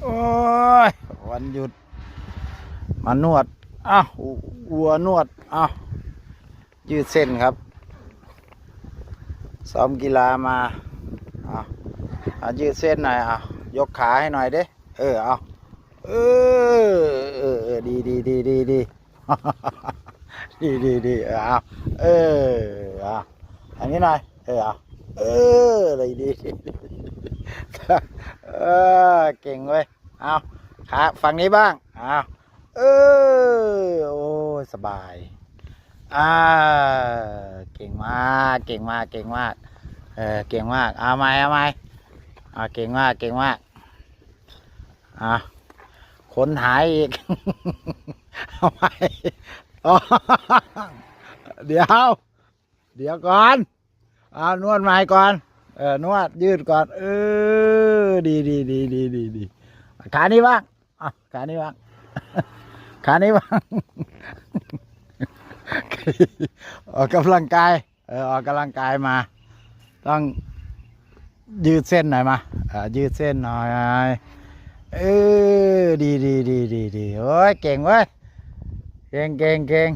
โอ้ยวันหยุดมานวดวัวนวดยืดเส้นครับซ้อมกีฬามายืดเส้นหน่อยยกขาให้หน่อยเด้ดีดีดีดีดี ดีดีดีอันนี้หน่อยอะไรดีเก่งเว้ยขาฝั่งนี้บ้างโอ้สบายเก่งมากเก่งมากเก่งมากเก่งมากเอาไหมเก่งมากเก่งมากคนหายอีก เอาไหมเดี๋ยวก่อนนวดใหม่ก่อนนวดยืดก่อนดีดีดีดีดีดีขานี้บ้างขานี้บ้าง ขานี้บ้าง ออกกำลังกายออกกำลังกายมาต้องยืดเส้นหน่อยมายืดเส้นหน่อยดีดีดีดีดีโอ้ยเก่งเว้ยเก่ง